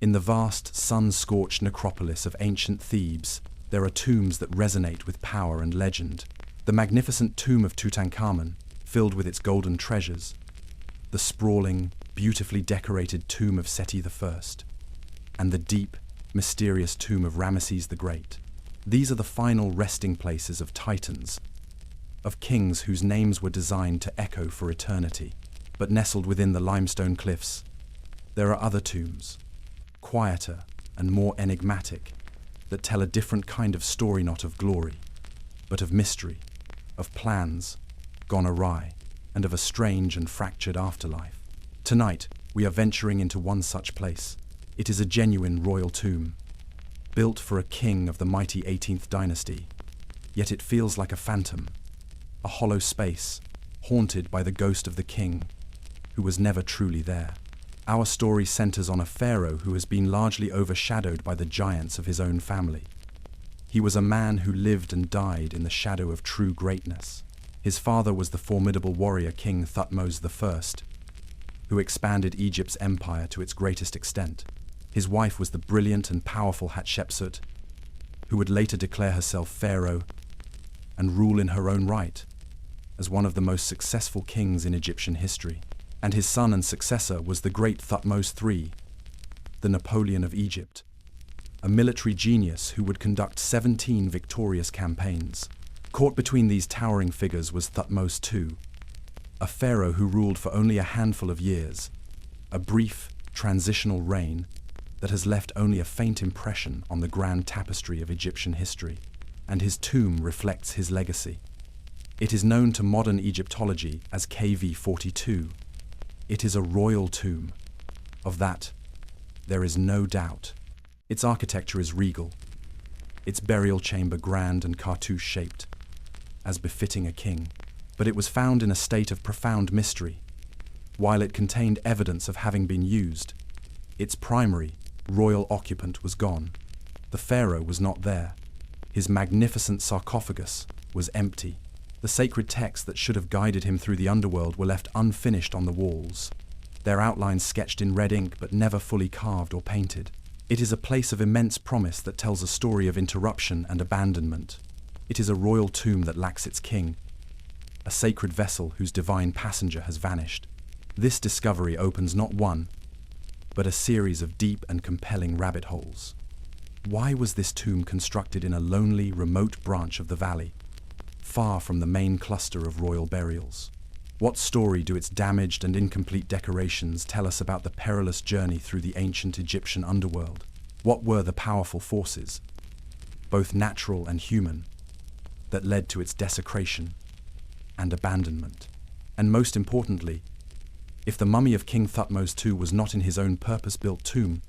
In the vast, sun-scorched necropolis of ancient Thebes, there are tombs that resonate with power and legend. The magnificent tomb of Tutankhamun, filled with its golden treasures. The sprawling, beautifully decorated tomb of Seti I. And the deep, mysterious tomb of Ramesses the Great. These are the final resting places of titans, of kings whose names were designed to echo for eternity. But nestled within the limestone cliffs, there are other tombs, quieter and more enigmatic, that tell a different kind of story, not of glory, but of mystery, of plans gone awry, and of a strange and fractured afterlife. Tonight, we are venturing into one such place. It is a genuine royal tomb, built for a king of the mighty 18th dynasty, yet it feels like a phantom, a hollow space, haunted by the ghost of the king, who was never truly there. Our story centers on a pharaoh who has been largely overshadowed by the giants of his own family. He was a man who lived and died in the shadow of true greatness. His father was the formidable warrior king Thutmose I, who expanded Egypt's empire to its greatest extent. His wife was the brilliant and powerful Hatshepsut, who would later declare herself pharaoh and rule in her own right as one of the most successful kings in Egyptian history. And his son and successor was the great Thutmose III, the Napoleon of Egypt, a military genius who would conduct 17 victorious campaigns. Caught between these towering figures was Thutmose II, a pharaoh who ruled for only a handful of years, a brief, transitional reign that has left only a faint impression on the grand tapestry of Egyptian history, and his tomb reflects his legacy. It is known to modern Egyptology as KV42. It is a royal tomb. Of that, there is no doubt. Its architecture is regal, its burial chamber grand and cartouche-shaped, as befitting a king. But it was found in a state of profound mystery. While it contained evidence of having been used, its primary, royal occupant was gone. The pharaoh was not there. His magnificent sarcophagus was empty. The sacred texts that should have guided him through the underworld were left unfinished on the walls, their outlines sketched in red ink but never fully carved or painted. It is a place of immense promise that tells a story of interruption and abandonment. It is a royal tomb that lacks its king, a sacred vessel whose divine passenger has vanished. This discovery opens not one, but a series of deep and compelling rabbit holes. Why was this tomb constructed in a lonely, remote branch of the valley, far from the main cluster of royal burials? What story do its damaged and incomplete decorations tell us about the perilous journey through the ancient Egyptian underworld? What were the powerful forces, both natural and human, that led to its desecration and abandonment? And most importantly, if the mummy of King Thutmose II was not in his own purpose-built tomb,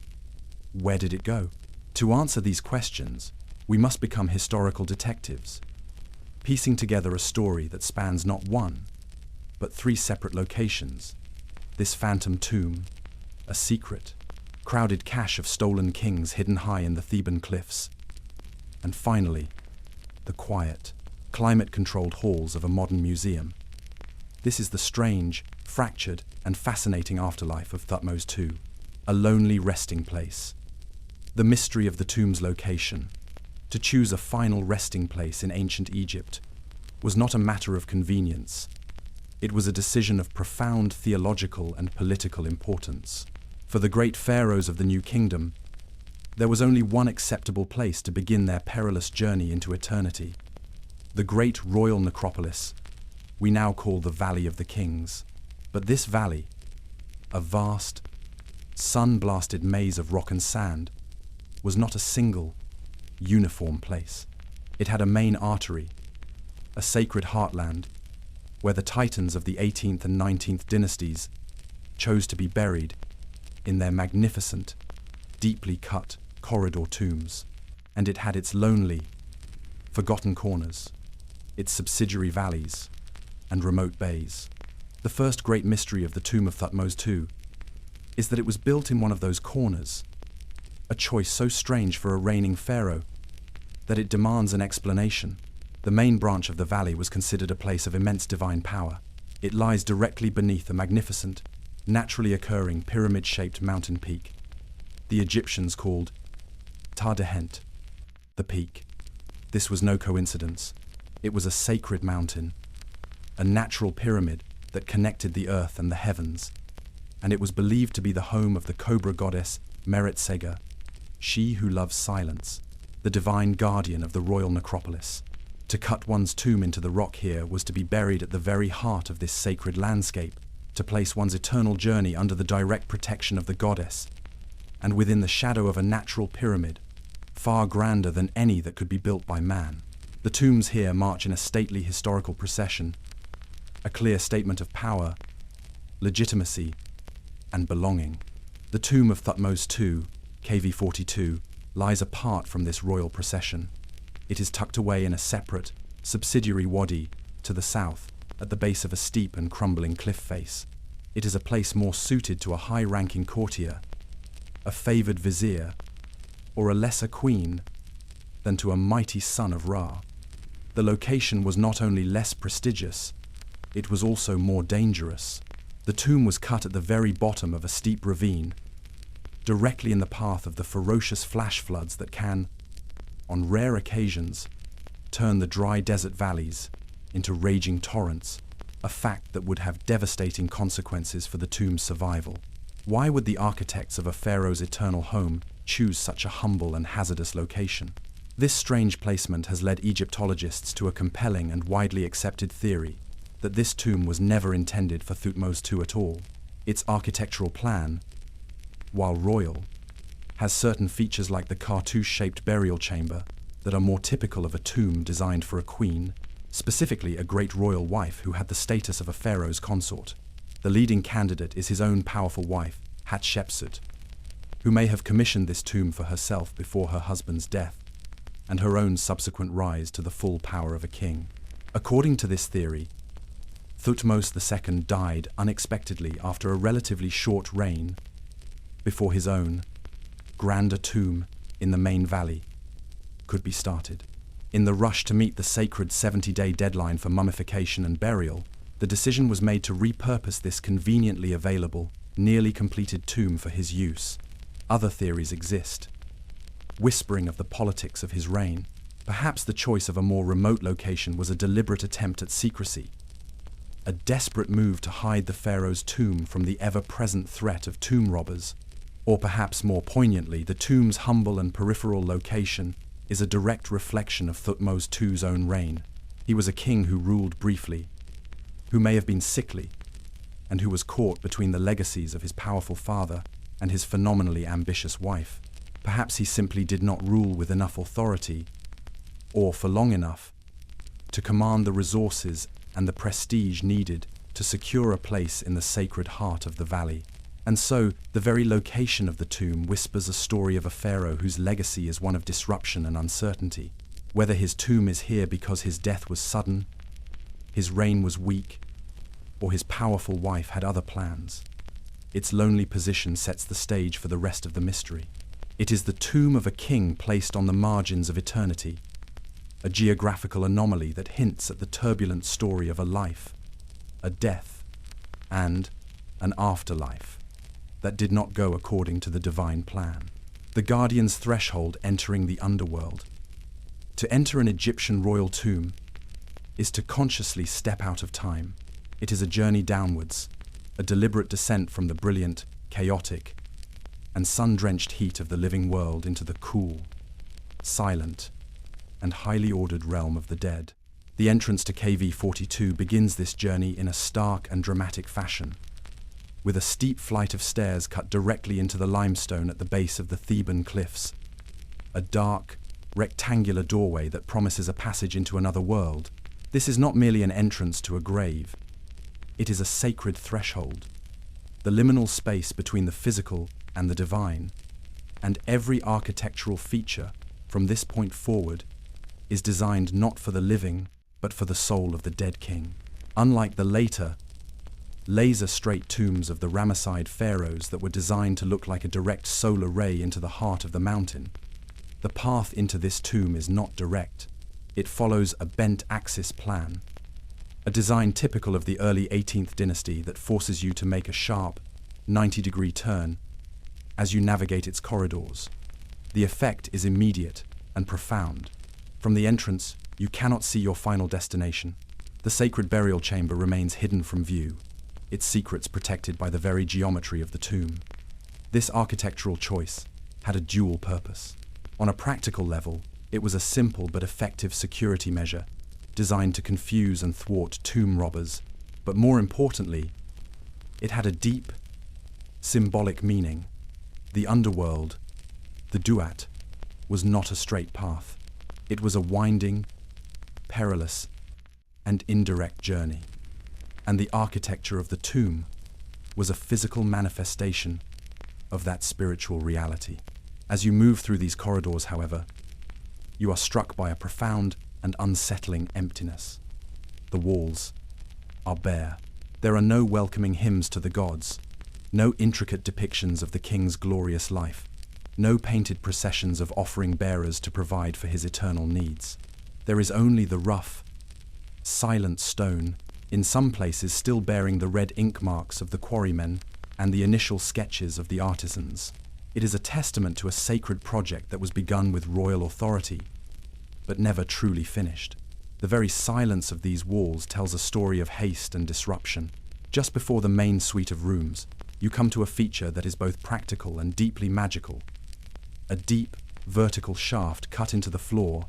where did it go? To answer these questions, we must become historical detectives, piecing together a story that spans not one, but 3 separate locations. This phantom tomb, a secret, crowded cache of stolen kings hidden high in the Theban cliffs, and finally, the quiet, climate-controlled halls of a modern museum. This is the strange, fractured, and fascinating afterlife of Thutmose II, a lonely resting place. The mystery of the tomb's location. To choose a final resting place in ancient Egypt was not a matter of convenience. It was a decision of profound theological and political importance. For the great pharaohs of the New Kingdom, there was only one acceptable place to begin their perilous journey into eternity: the great royal necropolis we now call the Valley of the Kings. But this valley, a vast, sun-blasted maze of rock and sand, was not a single, uniform place. It had a main artery, a sacred heartland, where the titans of the 18th and 19th dynasties chose to be buried in their magnificent, deeply cut corridor tombs. And it had its lonely, forgotten corners, its subsidiary valleys and remote bays. The first great mystery of the tomb of Thutmose II is that it was built in one of those corners, a choice so strange for a reigning pharaoh that it demands an explanation. The main branch of the valley was considered a place of immense divine power. It lies directly beneath a magnificent, naturally occurring pyramid-shaped mountain peak, the Egyptians called Tardehent, the peak. This was no coincidence. It was a sacred mountain, a natural pyramid that connected the earth and the heavens, and it was believed to be the home of the cobra goddess Meretseger, she who loves silence, the divine guardian of the royal necropolis. To cut one's tomb into the rock here was to be buried at the very heart of this sacred landscape, to place one's eternal journey under the direct protection of the goddess, and within the shadow of a natural pyramid, far grander than any that could be built by man. The tombs here march in a stately historical procession, a clear statement of power, legitimacy, and belonging. The tomb of Thutmose II, KV 42, lies apart from this royal procession. It is tucked away in a separate, subsidiary wadi to the south, at the base of a steep and crumbling cliff face. It is a place more suited to a high-ranking courtier, a favored vizier, or a lesser queen than to a mighty son of Ra. The location was not only less prestigious, it was also more dangerous. The tomb was cut at the very bottom of a steep ravine, directly in the path of the ferocious flash floods that can, on rare occasions, turn the dry desert valleys into raging torrents, a fact that would have devastating consequences for the tomb's survival. Why would the architects of a pharaoh's eternal home choose such a humble and hazardous location? This strange placement has led Egyptologists to a compelling and widely accepted theory that this tomb was never intended for Thutmose II at all. Its architectural plan, while royal, has certain features like the cartouche-shaped burial chamber that are more typical of a tomb designed for a queen, specifically a great royal wife who had the status of a pharaoh's consort. The leading candidate is his own powerful wife, Hatshepsut, who may have commissioned this tomb for herself before her husband's death, and her own subsequent rise to the full power of a king. According to this theory, Thutmose II died unexpectedly after a relatively short reign before his own grander tomb in the main valley could be started. In the rush to meet the sacred 70-day deadline for mummification and burial, the decision was made to repurpose this conveniently available, nearly completed tomb for his use. Other theories exist, whispering of the politics of his reign. Perhaps the choice of a more remote location was a deliberate attempt at secrecy, a desperate move to hide the pharaoh's tomb from the ever-present threat of tomb robbers. Or perhaps more poignantly, the tomb's humble and peripheral location is a direct reflection of Thutmose II's own reign. He was a king who ruled briefly, who may have been sickly, and who was caught between the legacies of his powerful father and his phenomenally ambitious wife. Perhaps he simply did not rule with enough authority, or for long enough, to command the resources and the prestige needed to secure a place in the sacred heart of the valley. And so, the very location of the tomb whispers a story of a pharaoh whose legacy is one of disruption and uncertainty. Whether his tomb is here because his death was sudden, his reign was weak, or his powerful wife had other plans, its lonely position sets the stage for the rest of the mystery. It is the tomb of a king placed on the margins of eternity, a geographical anomaly that hints at the turbulent story of a life, a death, and an afterlife that did not go according to the divine plan. The guardian's threshold entering the underworld. To enter an Egyptian royal tomb is to consciously step out of time. It is a journey downwards, a deliberate descent from the brilliant, chaotic, and sun-drenched heat of the living world into the cool, silent, and highly ordered realm of the dead. The entrance to KV 42 begins this journey in a stark and dramatic fashion, with a steep flight of stairs cut directly into the limestone at the base of the Theban cliffs. A dark, rectangular doorway that promises a passage into another world. This is not merely an entrance to a grave. It is a sacred threshold, the liminal space between the physical and the divine. And every architectural feature, from this point forward, is designed not for the living, but for the soul of the dead king. Unlike the later, laser-straight tombs of the Ramesside pharaohs that were designed to look like a direct solar ray into the heart of the mountain, the path into this tomb is not direct. It follows a bent axis plan, a design typical of the early 18th dynasty that forces you to make a sharp, 90-degree turn as you navigate its corridors. The effect is immediate and profound. From the entrance, you cannot see your final destination. The sacred burial chamber remains hidden from view, its secrets protected by the very geometry of the tomb. This architectural choice had a dual purpose. On a practical level, it was a simple but effective security measure designed to confuse and thwart tomb robbers, but more importantly, it had a deep, symbolic meaning. The underworld, the Duat, was not a straight path. It was a winding, perilous, and indirect journey. And the architecture of the tomb was a physical manifestation of that spiritual reality. As you move through these corridors, however, you are struck by a profound and unsettling emptiness. The walls are bare. There are no welcoming hymns to the gods, no intricate depictions of the king's glorious life, no painted processions of offering bearers to provide for his eternal needs. There is only the rough, silent stone, in some places still bearing the red ink marks of the quarrymen and the initial sketches of the artisans. It is a testament to a sacred project that was begun with royal authority, but never truly finished. The very silence of these walls tells a story of haste and disruption. Just before the main suite of rooms, you come to a feature that is both practical and deeply magical. A deep, vertical shaft cut into the floor,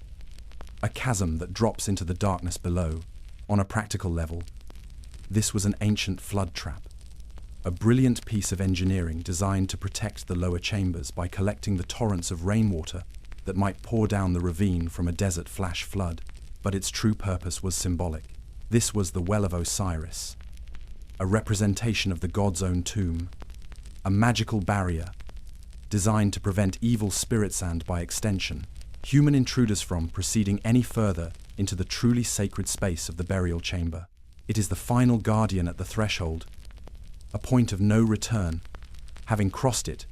a chasm that drops into the darkness below. On a practical level, this was an ancient flood trap, a brilliant piece of engineering designed to protect the lower chambers by collecting the torrents of rainwater that might pour down the ravine from a desert flash flood. But its true purpose was symbolic. This was the Well of Osiris, a representation of the god's own tomb, a magical barrier designed to prevent evil spirits and, by extension, human intruders from proceeding any further into the truly sacred space of the burial chamber. It is the final guardian at the threshold, a point of no return. Having crossed it,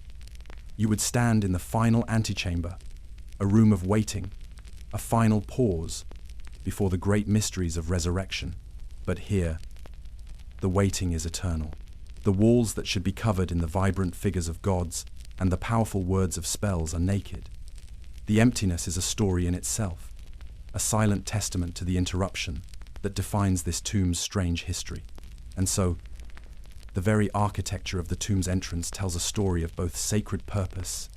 you would stand in the final antechamber, a room of waiting, a final pause before the great mysteries of resurrection. But here, the waiting is eternal. The walls that should be covered in the vibrant figures of gods and the powerful words of spells are naked. The emptiness is a story in itself, a silent testament to the interruption that defines this tomb's strange history. And so, the very architecture of the tomb's entrance tells a story of both sacred purpose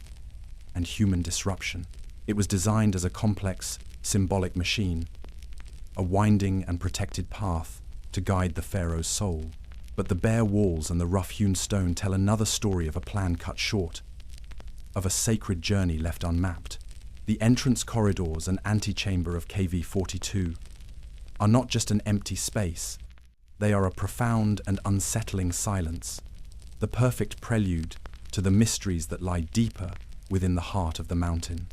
and human disruption. It was designed as a complex, symbolic machine, a winding and protected path to guide the pharaoh's soul. But the bare walls and the rough-hewn stone tell another story of a plan cut short, of a sacred journey left unmapped. The entrance corridors and antechamber of KV-42 are not just an empty space, they are a profound and unsettling silence, the perfect prelude to the mysteries that lie deeper within the heart of the mountain.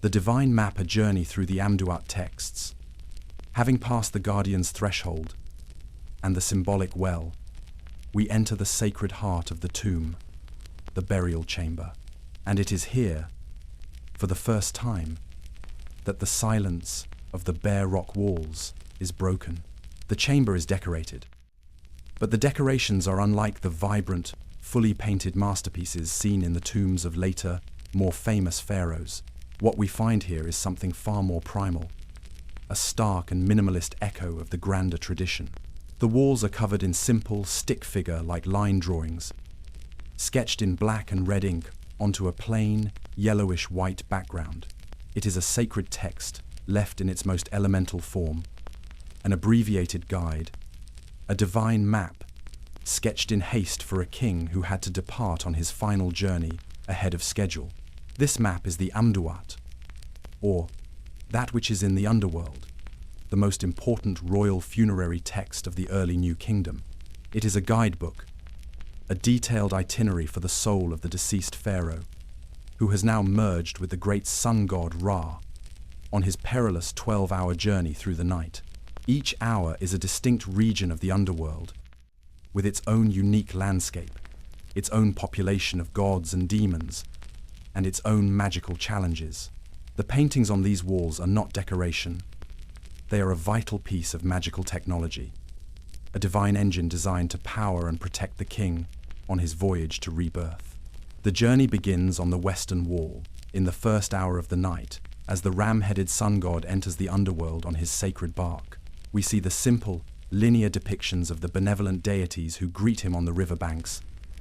The divine map a journey through the Amduat texts. Having passed the guardian's threshold and the symbolic well, we enter the sacred heart of the tomb, the burial chamber. And it is here, for the first time, that the silence of the bare rock walls is broken. The chamber is decorated, but the decorations are unlike the vibrant, fully painted masterpieces seen in the tombs of later, more famous pharaohs. What we find here is something far more primal, a stark and minimalist echo of the grander tradition. The walls are covered in simple, stick figure-like line drawings, sketched in black and red ink onto a plain, yellowish-white background. It is a sacred text, left in its most elemental form, an abbreviated guide, a divine map, sketched in haste for a king who had to depart on his final journey ahead of schedule. This map is the Amduat, or that which is in the underworld, the most important royal funerary text of the early New Kingdom. It is a guidebook, a detailed itinerary for the soul of the deceased pharaoh, who has now merged with the great sun god Ra on his perilous 12-hour journey through the night. Each hour is a distinct region of the underworld, with its own unique landscape, its own population of gods and demons, and its own magical challenges. The paintings on these walls are not decoration. They are a vital piece of magical technology, a divine engine designed to power and protect the king on his voyage to rebirth. The journey begins on the western wall, in the first hour of the night, as the ram-headed sun god enters the underworld on his sacred bark. We see the simple, linear depictions of the benevolent deities who greet him on the riverbanks.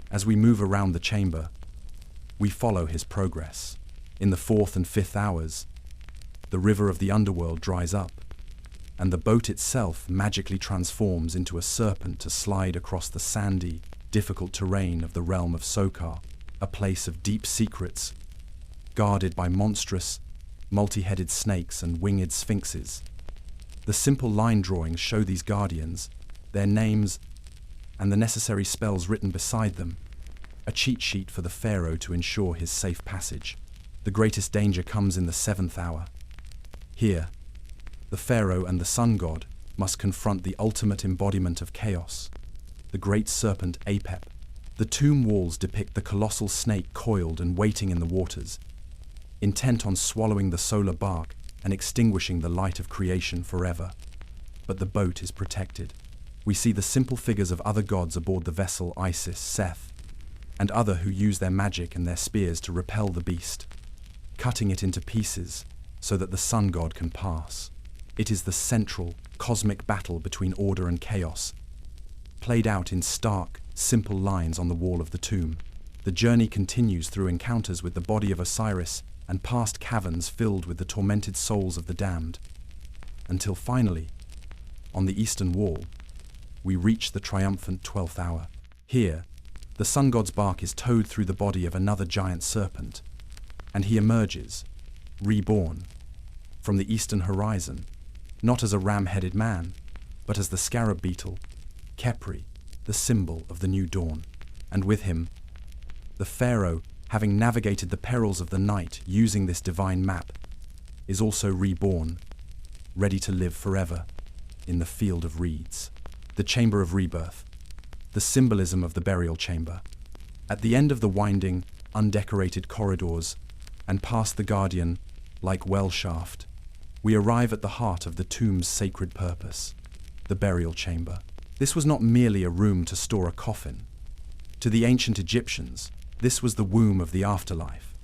As we move around the chamber, we follow his progress. In the fourth and fifth hours, the river of the underworld dries up, and the boat itself magically transforms into a serpent to slide across the sandy, difficult terrain of the realm of Sokar, a place of deep secrets, guarded by monstrous, multi-headed snakes and winged sphinxes. The simple line drawings show these guardians, their names, and the necessary spells written beside them, a cheat sheet for the pharaoh to ensure his safe passage. The greatest danger comes in the seventh hour. Here, the pharaoh and the sun god must confront the ultimate embodiment of chaos, the great serpent Apep. The tomb walls depict the colossal snake coiled and waiting in the waters, intent on swallowing the solar bark and extinguishing the light of creation forever. But the boat is protected. We see the simple figures of other gods aboard the vessel Isis, Seth, and other who use their magic and their spears to repel the beast, cutting it into pieces so that the sun god can pass. It is the central, cosmic battle between order and chaos, played out in stark, simple lines on the wall of the tomb. The journey continues through encounters with the body of Osiris and past caverns filled with the tormented souls of the damned, until finally, on the eastern wall, we reach the triumphant 12th hour. Here, the sun god's bark is towed through the body of another giant serpent, and he emerges, reborn, from the eastern horizon, not as a ram-headed man, but as the scarab beetle, Khepri, the symbol of the new dawn. And with him, the pharaoh, having navigated the perils of the night using this divine map, is also reborn, ready to live forever in the field of reeds. The chamber of rebirth, the symbolism of the burial chamber. At the end of the winding, undecorated corridors, and past the guardian, like well shaft, we arrive at the heart of the tomb's sacred purpose, the burial chamber. This was not merely a room to store a coffin. To the ancient Egyptians, this was the womb of the afterlife,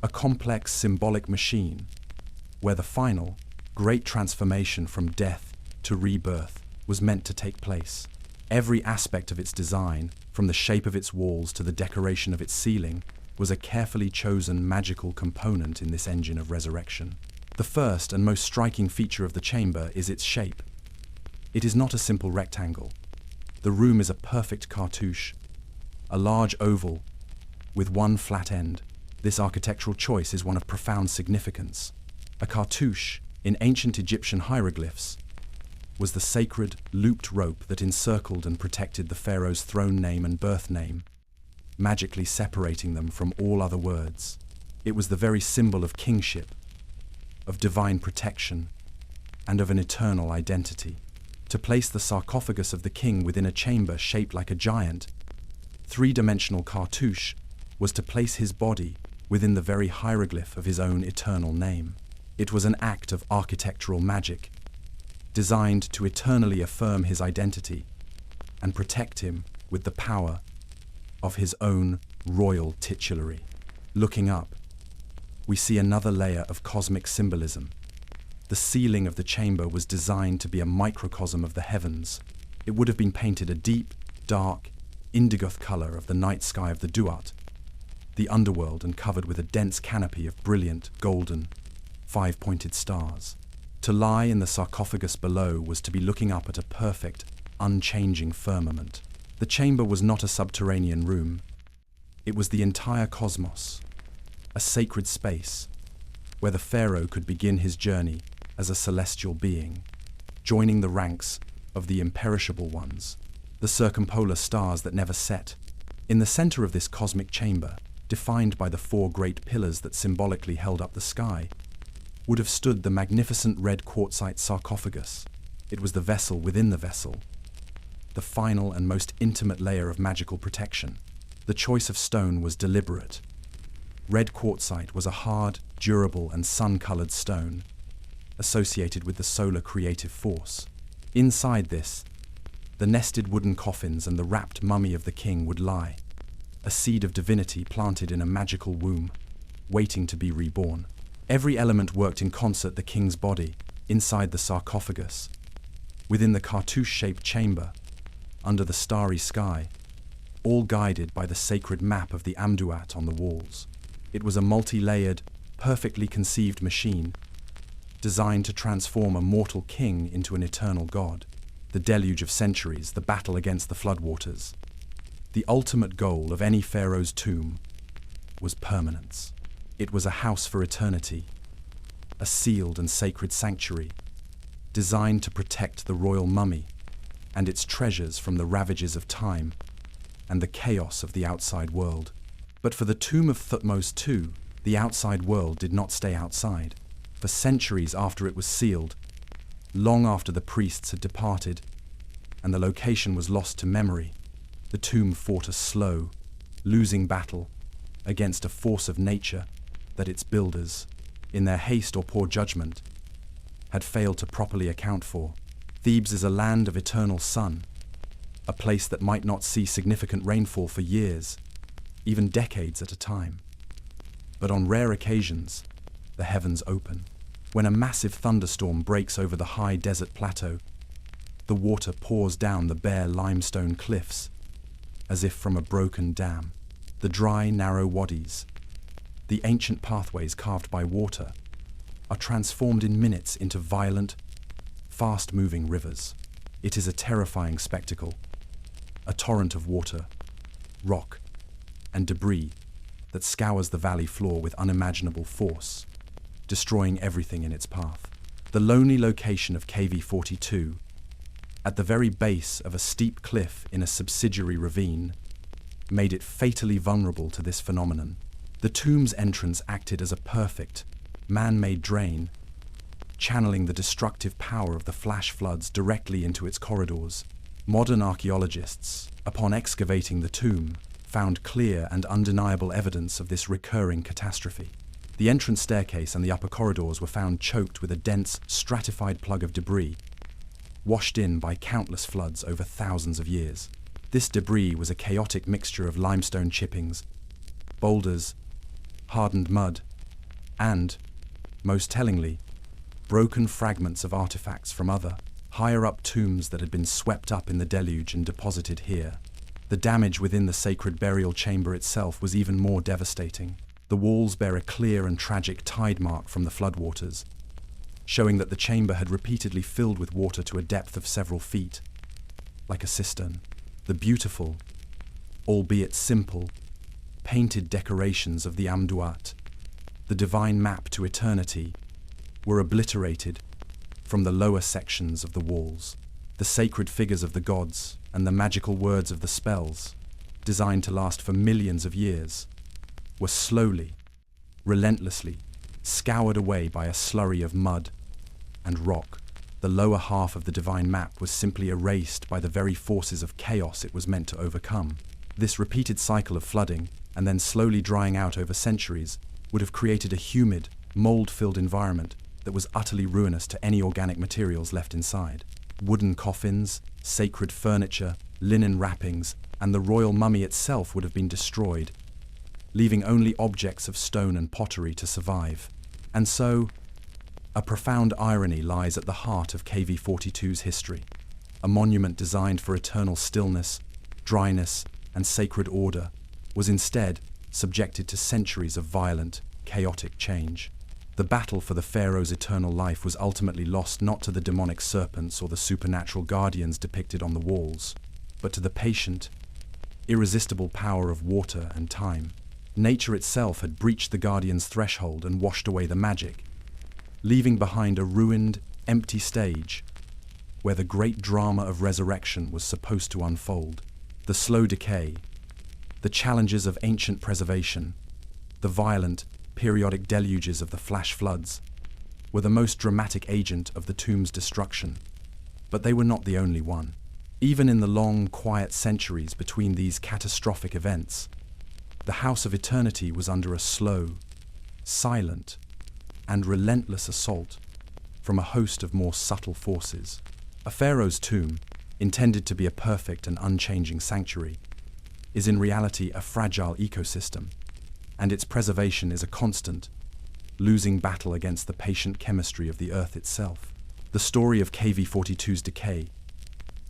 a complex symbolic machine where the final, great transformation from death to rebirth was meant to take place. Every aspect of its design, from the shape of its walls to the decoration of its ceiling, was a carefully chosen magical component in this engine of resurrection. The first and most striking feature of the chamber is its shape. It is not a simple rectangle. The room is a perfect cartouche, a large oval with one flat end. This architectural choice is one of profound significance. A cartouche, in ancient Egyptian hieroglyphs, was the sacred, looped rope that encircled and protected the pharaoh's throne name and birth name, magically separating them from all other words. It was the very symbol of kingship, of divine protection, and of an eternal identity. To place the sarcophagus of the king within a chamber shaped like a giant, three-dimensional cartouche was to place his body within the very hieroglyph of his own eternal name. It was an act of architectural magic, designed to eternally affirm his identity and protect him with the power of his own royal titulary. Looking up, we see another layer of cosmic symbolism. The ceiling of the chamber was designed to be a microcosm of the heavens. It would have been painted a deep, dark, indigo color of the night sky of the Duat, the underworld, and covered with a dense canopy of brilliant, golden, five-pointed stars. To lie in the sarcophagus below was to be looking up at a perfect, unchanging firmament. The chamber was not a subterranean room. It was the entire cosmos, a sacred space where the pharaoh could begin his journey as a celestial being, joining the ranks of the imperishable ones, the circumpolar stars that never set. In the center of this cosmic chamber, defined by the four great pillars that symbolically held up the sky, would have stood the magnificent red quartzite sarcophagus. It was the vessel within the vessel, the final and most intimate layer of magical protection. The choice of stone was deliberate. Red quartzite was a hard, durable, and sun-colored stone, associated with the solar creative force. Inside this, the nested wooden coffins and the wrapped mummy of the king would lie, a seed of divinity planted in a magical womb, waiting to be reborn. Every element worked in concert: the king's body, inside the sarcophagus, within the cartouche-shaped chamber, under the starry sky, all guided by the sacred map of the Amduat on the walls. It was a multi-layered, perfectly conceived machine, designed to transform a mortal king into an eternal god. The deluge of centuries, the battle against the floodwaters. The ultimate goal of any pharaoh's tomb was permanence. It was a house for eternity, a sealed and sacred sanctuary, designed to protect the royal mummy and its treasures from the ravages of time and the chaos of the outside world. But for the tomb of Thutmose II, the outside world did not stay outside. For centuries after it was sealed, long after the priests had departed and the location was lost to memory, the tomb fought a slow, losing battle against a force of nature that its builders, in their haste or poor judgment, had failed to properly account for. Thebes is a land of eternal sun, a place that might not see significant rainfall for years, even decades at a time. But on rare occasions, the heavens open. When a massive thunderstorm breaks over the high desert plateau, the water pours down the bare limestone cliffs, as if from a broken dam. The dry, narrow wadis, the ancient pathways carved by water, are transformed in minutes into violent, fast-moving rivers. It is a terrifying spectacle, a torrent of water, rock, and debris that scours the valley floor with unimaginable force, destroying everything in its path. The lonely location of KV-42, at the very base of a steep cliff in a subsidiary ravine, made it fatally vulnerable to this phenomenon. The tomb's entrance acted as a perfect, man-made drain, channeling the destructive power of the flash floods directly into its corridors. Modern archaeologists, upon excavating the tomb, found clear and undeniable evidence of this recurring catastrophe. The entrance staircase and the upper corridors were found choked with a dense, stratified plug of debris, washed in by countless floods over thousands of years. This debris was a chaotic mixture of limestone chippings, boulders, hardened mud, and, most tellingly, broken fragments of artifacts from other, higher-up tombs that had been swept up in the deluge and deposited here. The damage within the sacred burial chamber itself was even more devastating. The walls bear a clear and tragic tide mark from the floodwaters, showing that the chamber had repeatedly filled with water to a depth of several feet, like a cistern. The beautiful, albeit simple, painted decorations of the Amduat, the divine map to eternity, were obliterated from the lower sections of the walls. The sacred figures of the gods and the magical words of the spells, designed to last for millions of years, were slowly, relentlessly scoured away by a slurry of mud and rock. The lower half of the divine map was simply erased by the very forces of chaos it was meant to overcome. This repeated cycle of flooding, and then slowly drying out over centuries, would have created a humid, mold-filled environment that was utterly ruinous to any organic materials left inside. Wooden coffins, sacred furniture, linen wrappings, and the royal mummy itself would have been destroyed, leaving only objects of stone and pottery to survive. And so, a profound irony lies at the heart of KV-42's history. A monument designed for eternal stillness, dryness, and sacred order was instead subjected to centuries of violent, chaotic change. The battle for the pharaoh's eternal life was ultimately lost not to the demonic serpents or the supernatural guardians depicted on the walls, but to the patient, irresistible power of water and time. Nature itself had breached the guardian's threshold and washed away the magic, leaving behind a ruined, empty stage where the great drama of resurrection was supposed to unfold. The slow decay, the challenges of ancient preservation, the violent, periodic deluges of the flash floods, were the most dramatic agent of the tomb's destruction. But they were not the only one. Even in the long, quiet centuries between these catastrophic events, the House of Eternity was under a slow, silent, and relentless assault from a host of more subtle forces. A pharaoh's tomb, intended to be a perfect and unchanging sanctuary, is in reality a fragile ecosystem, and its preservation is a constant, losing battle against the patient chemistry of the Earth itself. The story of KV-42's decay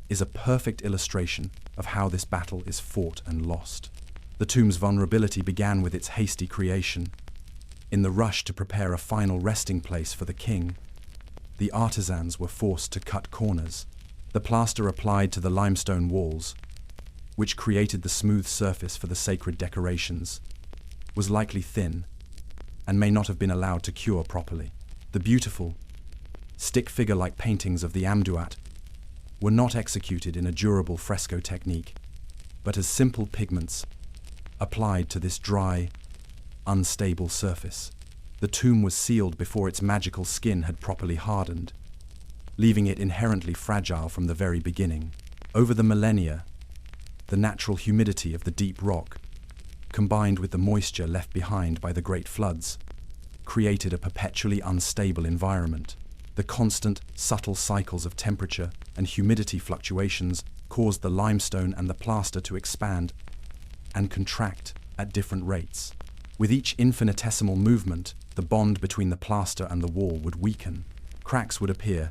is a perfect illustration of how this battle is fought and lost. The tomb's vulnerability began with its hasty creation. In the rush to prepare a final resting place for the king, the artisans were forced to cut corners. The plaster applied to the limestone walls, which created the smooth surface for the sacred decorations, was likely thin and may not have been allowed to cure properly. The beautiful, stick figure-like paintings of the Amduat were not executed in a durable fresco technique, but as simple pigments applied to this dry, unstable surface. The tomb was sealed before its magical skin had properly hardened, leaving it inherently fragile from the very beginning. Over the millennia, the natural humidity of the deep rock, combined with the moisture left behind by the great floods, created a perpetually unstable environment. The constant, subtle cycles of temperature and humidity fluctuations caused the limestone and the plaster to expand and contract at different rates. With each infinitesimal movement, the bond between the plaster and the wall would weaken. Cracks would appear,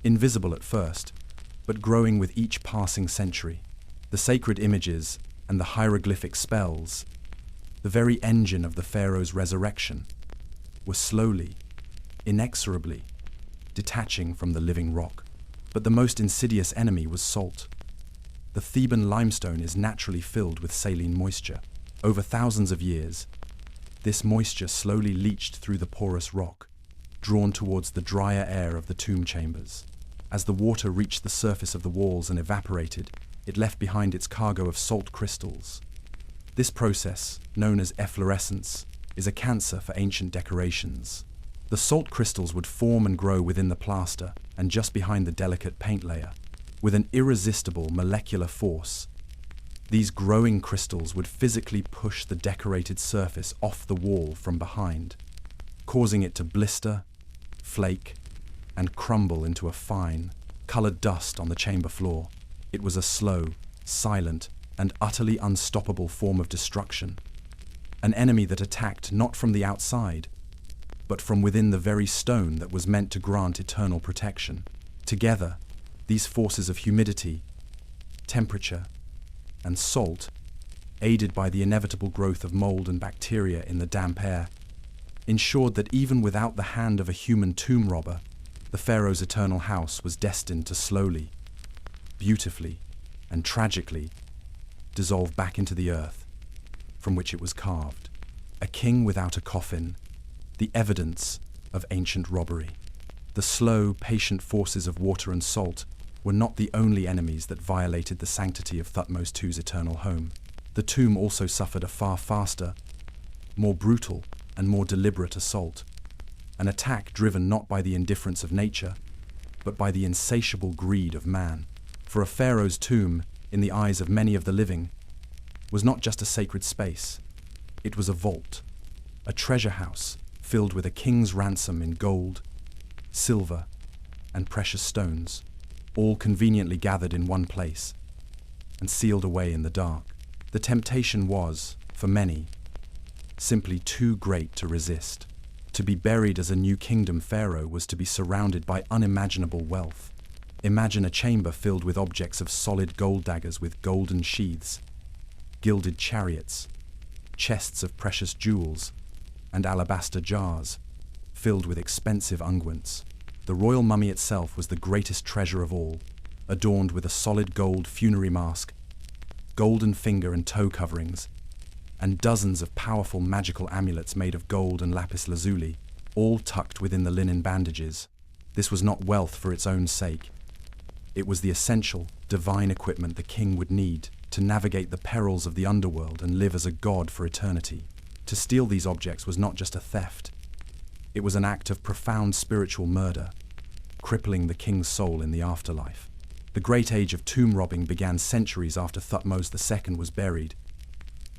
invisible at first, but growing with each passing century. The sacred images and the hieroglyphic spells, the very engine of the pharaoh's resurrection, were slowly, inexorably, detaching from the living rock. But the most insidious enemy was salt. The Theban limestone is naturally filled with saline moisture. Over thousands of years, this moisture slowly leached through the porous rock, drawn towards the drier air of the tomb chambers. As the water reached the surface of the walls and evaporated, it left behind its cargo of salt crystals. This process, known as efflorescence, is a cancer for ancient decorations. The salt crystals would form and grow within the plaster and just behind the delicate paint layer. With an irresistible molecular force, these growing crystals would physically push the decorated surface off the wall from behind, causing it to blister, flake, and crumble into a fine, colored dust on the chamber floor. It was a slow, silent, and utterly unstoppable form of destruction. An enemy that attacked not from the outside, but from within the very stone that was meant to grant eternal protection. Together, these forces of humidity, temperature, and salt, aided by the inevitable growth of mold and bacteria in the damp air, ensured that even without the hand of a human tomb robber, the pharaoh's eternal house was destined to slowly, beautifully, and tragically dissolve back into the earth from which it was carved. A king without a coffin, the evidence of ancient robbery. The slow, patient forces of water and salt were not the only enemies that violated the sanctity of Thutmose II's eternal home. The tomb also suffered a far faster, more brutal, and more deliberate assault. An attack driven not by the indifference of nature, but by the insatiable greed of man. For a pharaoh's tomb, in the eyes of many of the living, was not just a sacred space. It was a vault, a treasure house filled with a king's ransom in gold, silver, and precious stones, all conveniently gathered in one place and sealed away in the dark. The temptation was, for many, simply too great to resist. To be buried as a new kingdom pharaoh was to be surrounded by unimaginable wealth. Imagine a chamber filled with objects of solid gold daggers with golden sheaths, gilded chariots, chests of precious jewels, and alabaster jars filled with expensive unguents. The royal mummy itself was the greatest treasure of all, adorned with a solid gold funerary mask, golden finger and toe coverings, and dozens of powerful magical amulets made of gold and lapis lazuli, all tucked within the linen bandages. This was not wealth for its own sake. It was the essential, divine equipment the king would need to navigate the perils of the underworld and live as a god for eternity. To steal these objects was not just a theft. It was an act of profound spiritual murder, crippling the king's soul in the afterlife. The great age of tomb robbing began centuries after Thutmose II was buried.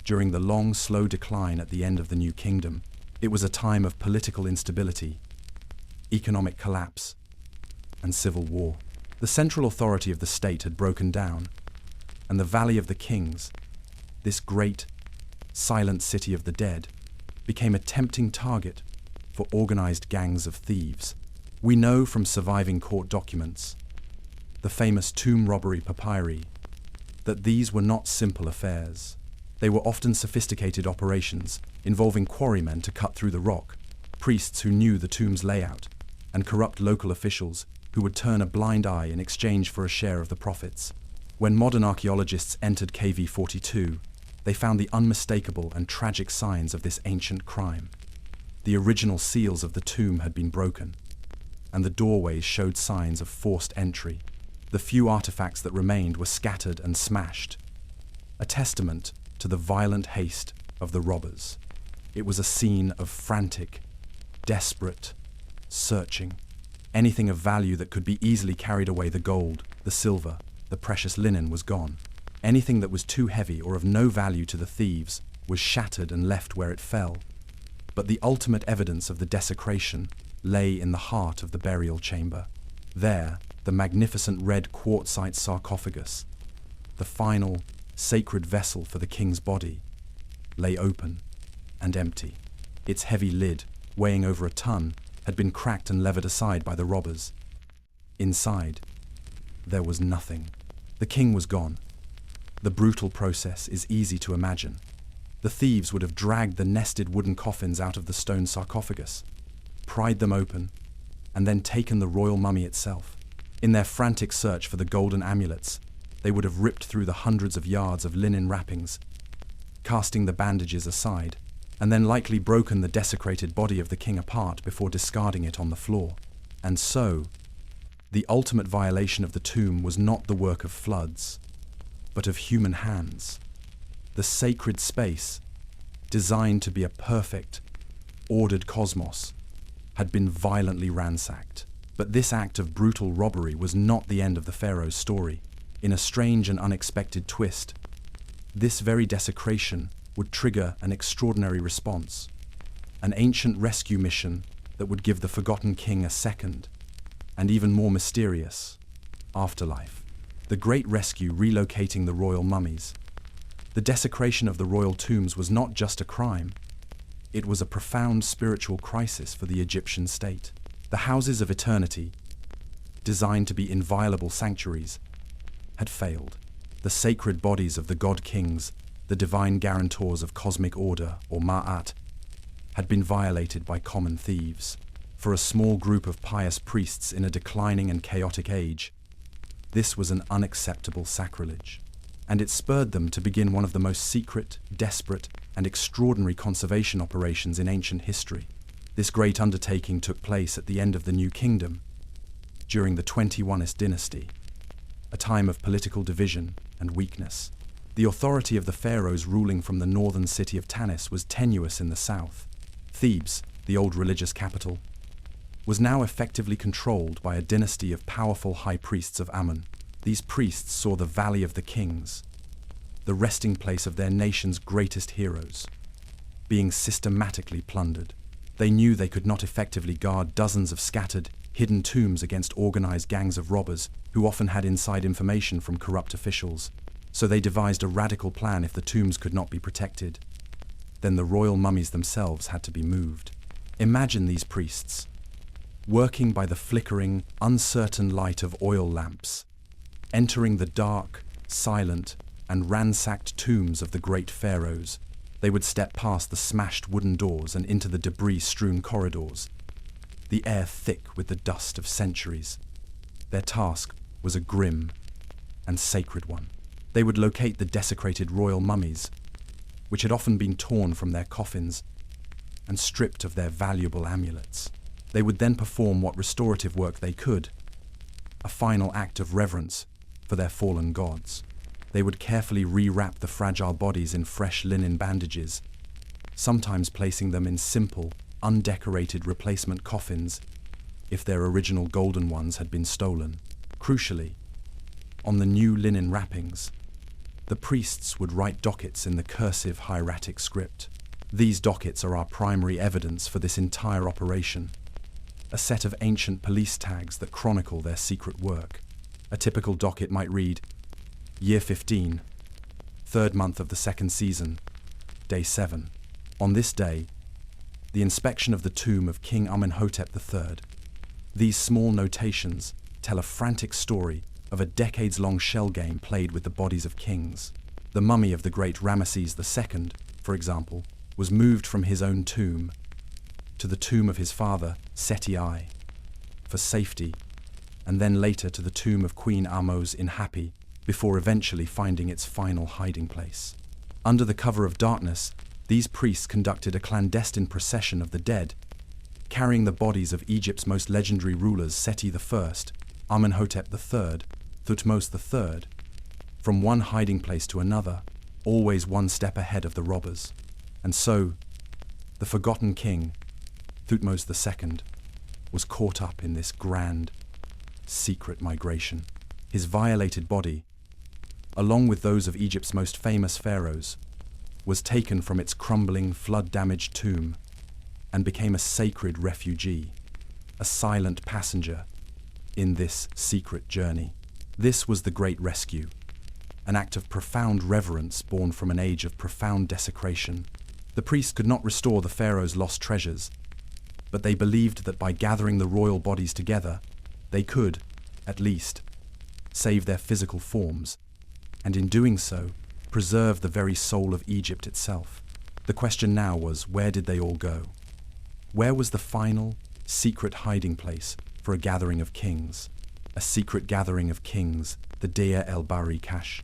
During the long, slow decline at the end of the New Kingdom, it was a time of political instability, economic collapse, and civil war. The central authority of the state had broken down, and the Valley of the Kings, this great, silent city of the dead became a tempting target for organized gangs of thieves. We know from surviving court documents, the famous tomb robbery papyri, that these were not simple affairs. They were often sophisticated operations involving quarrymen to cut through the rock, priests who knew the tomb's layout, and corrupt local officials who would turn a blind eye in exchange for a share of the profits. When modern archaeologists entered KV-42, they found the unmistakable and tragic signs of this ancient crime. The original seals of the tomb had been broken, and the doorways showed signs of forced entry. The few artifacts that remained were scattered and smashed, a testament to the violent haste of the robbers. It was a scene of frantic, desperate searching. Anything of value that could be easily carried away, the gold, the silver, the precious linen, was gone. Anything that was too heavy or of no value to the thieves was shattered and left where it fell. But the ultimate evidence of the desecration lay in the heart of the burial chamber. There, the magnificent red quartzite sarcophagus, the final, sacred vessel for the king's body, lay open and empty. Its heavy lid, weighing over a ton, had been cracked and levered aside by the robbers. Inside, there was nothing. The king was gone. The brutal process is easy to imagine. The thieves would have dragged the nested wooden coffins out of the stone sarcophagus, pried them open, and then taken the royal mummy itself. In their frantic search for the golden amulets, they would have ripped through the hundreds of yards of linen wrappings, casting the bandages aside, and then likely broken the desecrated body of the king apart before discarding it on the floor. And so, the ultimate violation of the tomb was not the work of floods, but of human hands. The sacred space, designed to be a perfect, ordered cosmos, had been violently ransacked. But this act of brutal robbery was not the end of the pharaoh's story. In a strange and unexpected twist, this very desecration would trigger an extraordinary response, an ancient rescue mission that would give the forgotten king a second, and even more mysterious, afterlife. The great rescue relocating the royal mummies. The desecration of the royal tombs was not just a crime, it was a profound spiritual crisis for the Egyptian state. The houses of eternity, designed to be inviolable sanctuaries, had failed. The sacred bodies of the god-kings, the divine guarantors of cosmic order, or Ma'at, had been violated by common thieves. For a small group of pious priests in a declining and chaotic age, this was an unacceptable sacrilege, and it spurred them to begin one of the most secret, desperate, and extraordinary conservation operations in ancient history. This great undertaking took place at the end of the New Kingdom, during the 21st Dynasty, a time of political division and weakness. The authority of the pharaohs ruling from the northern city of Tanis was tenuous in the south. Thebes, the old religious capital, was now effectively controlled by a dynasty of powerful high priests of Ammon. These priests saw the Valley of the Kings, the resting place of their nation's greatest heroes, being systematically plundered. They knew they could not effectively guard dozens of scattered, hidden tombs against organized gangs of robbers who often had inside information from corrupt officials. So they devised a radical plan. If the tombs could not be protected, then the royal mummies themselves had to be moved. Imagine these priests, working by the flickering, uncertain light of oil lamps, entering the dark, silent, and ransacked tombs of the great pharaohs. They would step past the smashed wooden doors and into the debris-strewn corridors, the air thick with the dust of centuries. Their task was a grim and sacred one. They would locate the desecrated royal mummies, which had often been torn from their coffins and stripped of their valuable amulets. They would then perform what restorative work they could, a final act of reverence for their fallen gods. They would carefully rewrap the fragile bodies in fresh linen bandages, sometimes placing them in simple, undecorated replacement coffins if their original golden ones had been stolen. Crucially, on the new linen wrappings, the priests would write dockets in the cursive hieratic script. These dockets are our primary evidence for this entire operation, a set of ancient police tags that chronicle their secret work. A typical docket might read, Year 15, third month of the second season, day 7. On this day, the inspection of the tomb of King Amenhotep III. These small notations tell a frantic story of a decades-long shell game played with the bodies of kings. The mummy of the great Ramesses II, for example, was moved from his own tomb to the tomb of his father, Seti I, for safety, and then later to the tomb of Queen Ahmose in Hapi, before eventually finding its final hiding place. Under the cover of darkness, these priests conducted a clandestine procession of the dead, carrying the bodies of Egypt's most legendary rulers Seti I, Amenhotep III, Thutmose II, from one hiding place to another, always one step ahead of the robbers. And so, the forgotten king, Thutmose II, was caught up in this grand, secret migration. His violated body, along with those of Egypt's most famous pharaohs, was taken from its crumbling, flood-damaged tomb and became a sacred refugee, a silent passenger in this secret journey. This was the Great Rescue, an act of profound reverence born from an age of profound desecration. The priests could not restore the pharaoh's lost treasures, but they believed that by gathering the royal bodies together, they could, at least, save their physical forms, and in doing so, preserve the very soul of Egypt itself. The question now was, where did they all go? Where was the final, secret hiding place for a gathering of kings? A secret gathering of kings, the Deir el-Bahri Kash.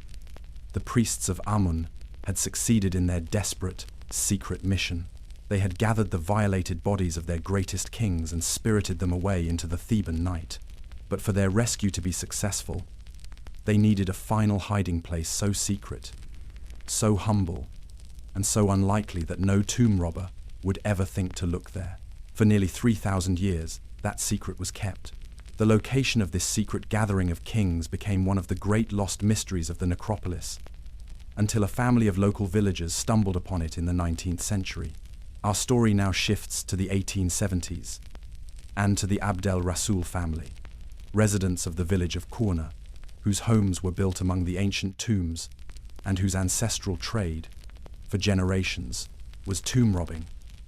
The priests of Amun had succeeded in their desperate, secret mission. They had gathered the violated bodies of their greatest kings and spirited them away into the Theban night. But for their rescue to be successful, they needed a final hiding place so secret, so humble, and so unlikely that no tomb robber would ever think to look there. For nearly 3,000 years, that secret was kept. The location of this secret gathering of kings became one of the great lost mysteries of the necropolis, until a family of local villagers stumbled upon it in the 19th century. Our story now shifts to the 1870s, and to the Abd el-Rasul family, residents of the village of Kourna, whose homes were built among the ancient tombs, and whose ancestral trade, for generations, was tomb robbing.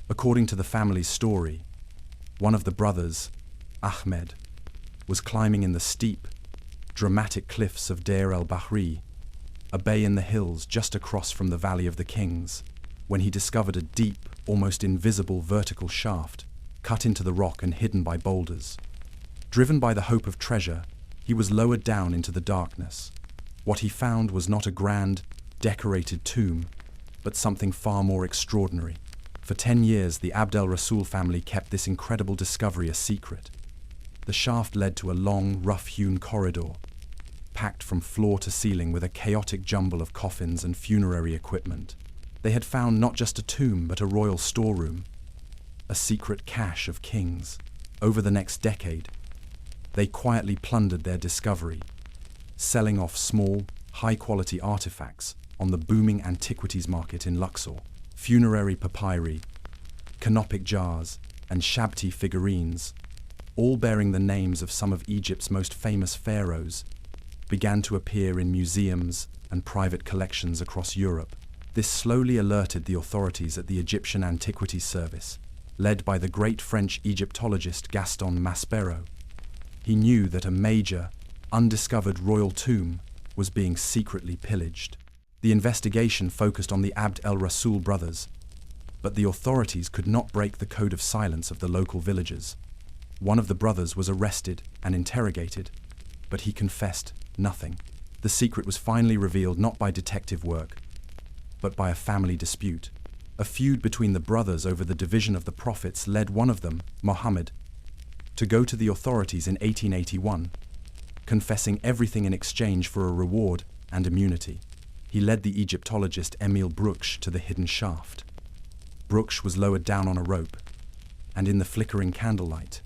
According to the family's story, one of the brothers, Ahmed, was climbing in the steep, dramatic cliffs of Deir el-Bahri, a bay in the hills just across from the Valley of the Kings, when he discovered a deep, almost invisible vertical shaft cut into the rock and hidden by boulders. Driven by the hope of treasure, he was lowered down into the darkness. What he found was not a grand, decorated tomb, but something far more extraordinary. For 10 years, the Abd el-Rasul family kept this incredible discovery a secret. The shaft led to a long, rough-hewn corridor, packed from floor to ceiling with a chaotic jumble of coffins and funerary equipment. They had found not just a tomb, but a royal storeroom, a secret cache of kings. Over the next decade, they quietly plundered their discovery, selling off small, high-quality artifacts on the booming antiquities market in Luxor. Funerary papyri, canopic jars, and shabti figurines, all bearing the names of some of Egypt's most famous pharaohs, began to appear in museums and private collections across Europe. This slowly alerted the authorities at the Egyptian Antiquities Service, led by the great French Egyptologist Gaston Maspero. He knew that a major, undiscovered royal tomb was being secretly pillaged. The investigation focused on the Abd el-Rasul brothers, but the authorities could not break the code of silence of the local villagers. One of the brothers was arrested and interrogated, but he confessed nothing. The secret was finally revealed not by detective work, but by a family dispute. A feud between the brothers over the division of the profits led one of them, Mohammed, to go to the authorities in 1881, confessing everything in exchange for a reward and immunity. He led the Egyptologist Emile Brugsch to the hidden shaft. Brugsch was lowered down on a rope, and in the flickering candlelight,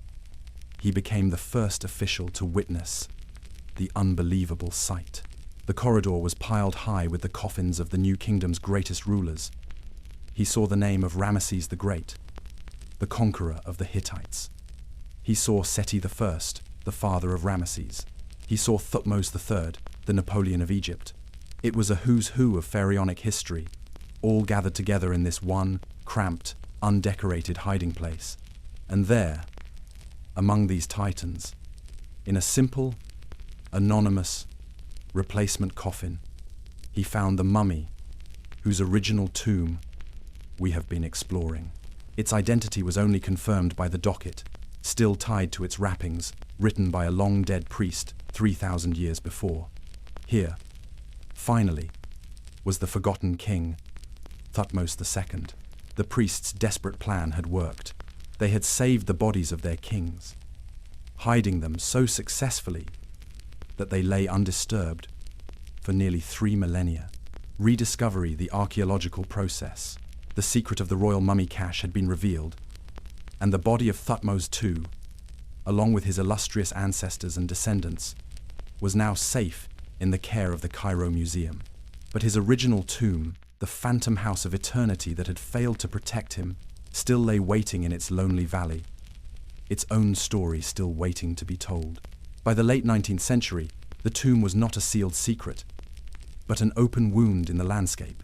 he became the first official to witness the unbelievable sight. The corridor was piled high with the coffins of the new kingdom's greatest rulers. He saw the name of Ramesses the Great, the conqueror of the Hittites. He saw Seti I, the father of Ramesses. He saw Thutmose III, the Napoleon of Egypt. It was a who's who of pharaonic history, all gathered together in this one, cramped, undecorated hiding place. And there, among these titans, in a simple, anonymous, replacement coffin, he found the mummy, whose original tomb we have been exploring. Its identity was only confirmed by the docket, still tied to its wrappings, written by a long-dead priest 3,000 years before. Here, finally, was the forgotten king, Thutmose II. The priest's desperate plan had worked. They had saved the bodies of their kings, hiding them so successfully that they lay undisturbed for nearly 3 millennia. Rediscovery, the archaeological process. The secret of the royal mummy cache had been revealed, and the body of Thutmose II, along with his illustrious ancestors and descendants, was now safe in the care of the Cairo Museum. But his original tomb, the phantom house of eternity that had failed to protect him, still lay waiting in its lonely valley, its own story still waiting to be told. By the late 19th century, the tomb was not a sealed secret, but an open wound in the landscape,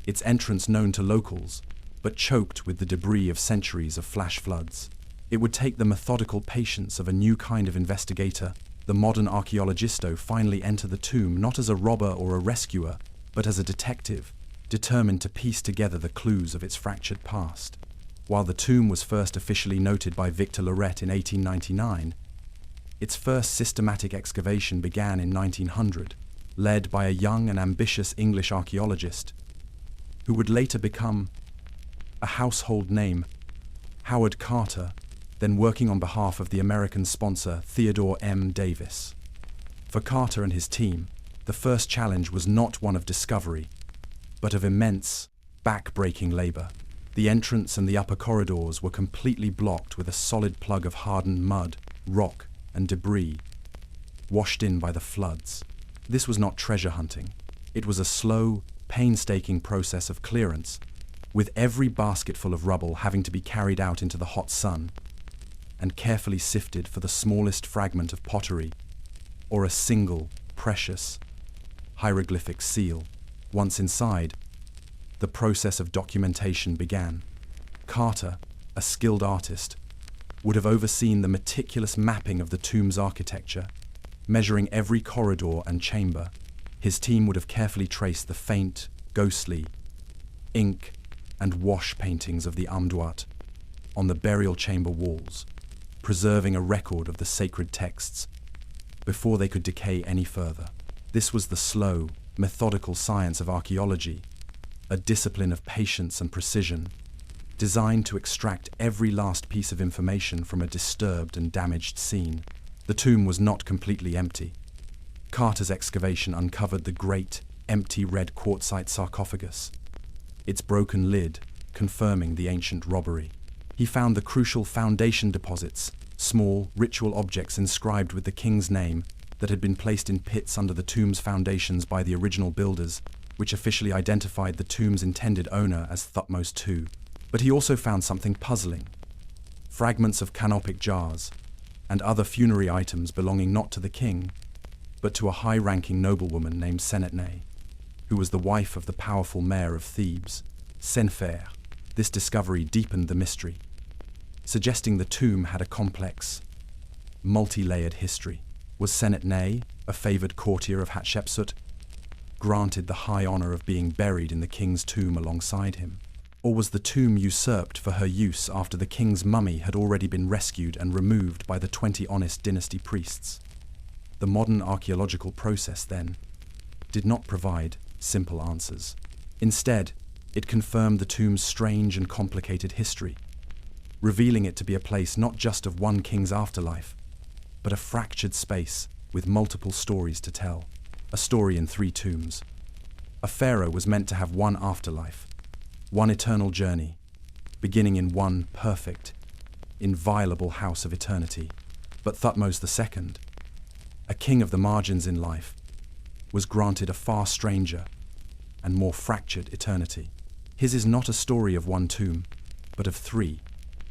its entrance known to locals, but choked with the debris of centuries of flash floods. It would take the methodical patience of a new kind of investigator, the modern archaeologisto, finally enter the tomb not as a robber or a rescuer, but as a detective, determined to piece together the clues of its fractured past. While the tomb was first officially noted by Victor Loret in 1899, its first systematic excavation began in 1900, led by a young and ambitious English archaeologist, who would later become a household name, Howard Carter, then working on behalf of the American sponsor Theodore M. Davis. For Carter and his team, the first challenge was not one of discovery, but of immense, back-breaking labor. The entrance and the upper corridors were completely blocked with a solid plug of hardened mud, rock, and debris, washed in by the floods. This was not treasure hunting. It was a slow, painstaking process of clearance, with every basketful of rubble having to be carried out into the hot sun and carefully sifted for the smallest fragment of pottery or a single, precious, hieroglyphic seal. Once inside, the process of documentation began. Carter, a skilled artist, would have overseen the meticulous mapping of the tomb's architecture, measuring every corridor and chamber. His team would have carefully traced the faint, ghostly, ink and wash paintings of the Amduat on the burial chamber walls, preserving a record of the sacred texts before they could decay any further. This was the slow, methodical science of archaeology, a discipline of patience and precision, designed to extract every last piece of information from a disturbed and damaged scene. The tomb was not completely empty. Carter's excavation uncovered the great, empty red quartzite sarcophagus, its broken lid confirming the ancient robbery. He found the crucial foundation deposits, small, ritual objects inscribed with the king's name that had been placed in pits under the tomb's foundations by the original builders, which officially identified the tomb's intended owner as Thutmose II. But he also found something puzzling: fragments of canopic jars and other funerary items belonging not to the king, but to a high-ranking noblewoman named Senetne, who was the wife of the powerful mayor of Thebes, Senfer. This discovery deepened the mystery, suggesting the tomb had a complex, multi-layered history. Was Senetne, a favored courtier of Hatshepsut, granted the high honor of being buried in the king's tomb alongside him? Or was the tomb usurped for her use after the king's mummy had already been rescued and removed by the 20 honest Dynasty priests? The modern archaeological process, then, did not provide simple answers. Instead, it confirmed the tomb's strange and complicated history, revealing it to be a place not just of one king's afterlife, but a fractured space with multiple stories to tell. A story in 3 tombs. A pharaoh was meant to have one afterlife, one eternal journey, beginning in one perfect, inviolable house of eternity. But Thutmose II, a king of the margins in life, was granted a far stranger and more fractured eternity. His is not a story of one tomb, but of 3,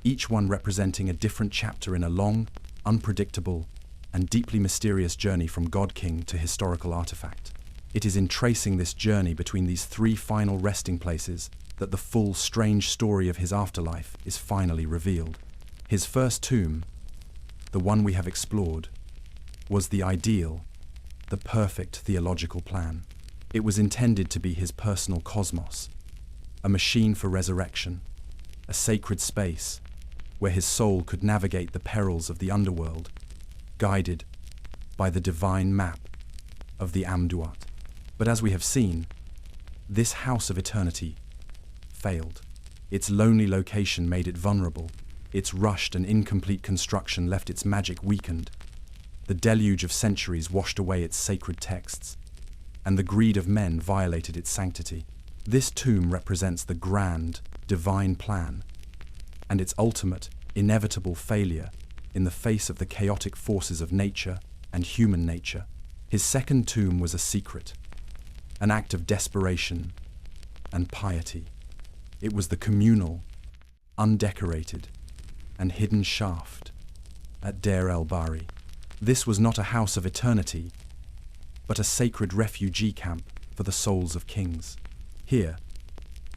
each one representing a different chapter in a long, unpredictable, and deeply mysterious journey from God King to historical artifact. It is in tracing this journey between these three final resting places that the full, strange story of his afterlife is finally revealed. His first tomb, the one we have explored, was the ideal, the perfect theological plan. It was intended to be his personal cosmos, a machine for resurrection, a sacred space where his soul could navigate the perils of the underworld, guided by the divine map of the Amduat. But as we have seen, this house of eternity failed. Its lonely location made it vulnerable. Its rushed and incomplete construction left its magic weakened. The deluge of centuries washed away its sacred texts, and the greed of men violated its sanctity. This tomb represents the grand, divine plan, and its ultimate, inevitable failure in the face of the chaotic forces of nature and human nature. His second tomb was a secret, an act of desperation and piety. It was the communal, undecorated, and hidden shaft at Deir el-Bahari. This was not a house of eternity, but a sacred refugee camp for the souls of kings. Here,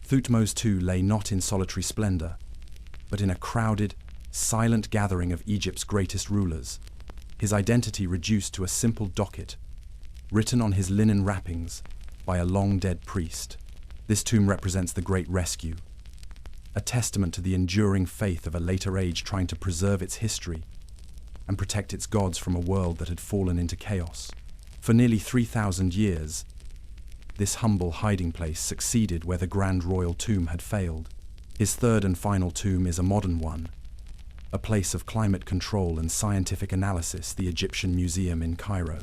Thutmose II lay not in solitary splendor, but in a crowded, silent gathering of Egypt's greatest rulers, his identity reduced to a simple docket, written on his linen wrappings by a long-dead priest. This tomb represents the Great Rescue, a testament to the enduring faith of a later age trying to preserve its history and protect its gods from a world that had fallen into chaos. For nearly 3,000 years, this humble hiding place succeeded where the grand royal tomb had failed. His third and final tomb is a modern one, a place of climate control and scientific analysis, the Egyptian Museum in Cairo.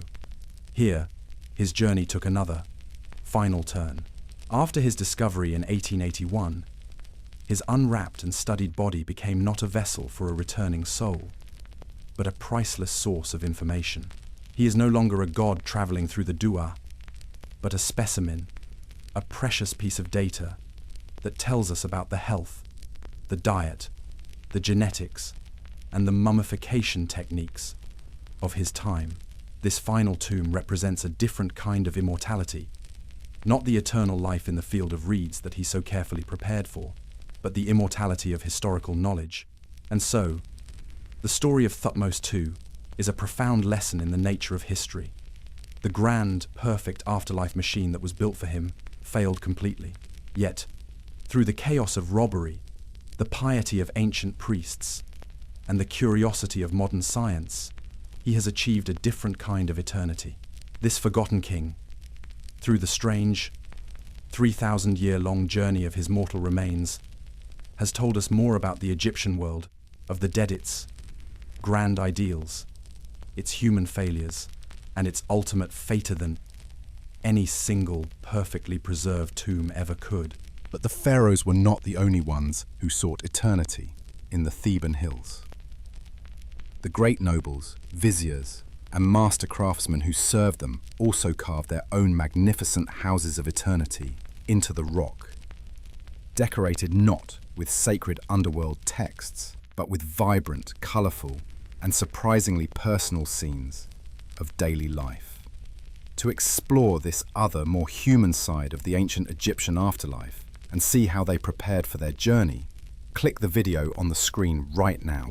Here, his journey took another, final turn. After his discovery in 1881, his unwrapped and studied body became not a vessel for a returning soul, but a priceless source of information. He is no longer a god traveling through the Dua, but a specimen, a precious piece of data that tells us about the health, the diet, the genetics, and the mummification techniques of his time. This final tomb represents a different kind of immortality, not the eternal life in the field of reeds that he so carefully prepared for, but the immortality of historical knowledge. And so, the story of Thutmose II is a profound lesson in the nature of history. The grand, perfect afterlife machine that was built for him failed completely. Yet, through the chaos of robbery, the piety of ancient priests, and the curiosity of modern science, he has achieved a different kind of eternity. This forgotten king, through the strange, 3,000-year-long journey of his mortal remains, has told us more about the Egyptian world, of the dead, its grand ideals, its human failures, and its ultimate fater than any single perfectly preserved tomb ever could. But the pharaohs were not the only ones who sought eternity in the Theban hills. The great nobles, viziers, and master craftsmen who served them also carved their own magnificent houses of eternity into the rock, decorated not with sacred underworld texts, but with vibrant, colourful, and surprisingly personal scenes of daily life. To explore this other, more human side of the ancient Egyptian afterlife and see how they prepared for their journey, click the video on the screen right now.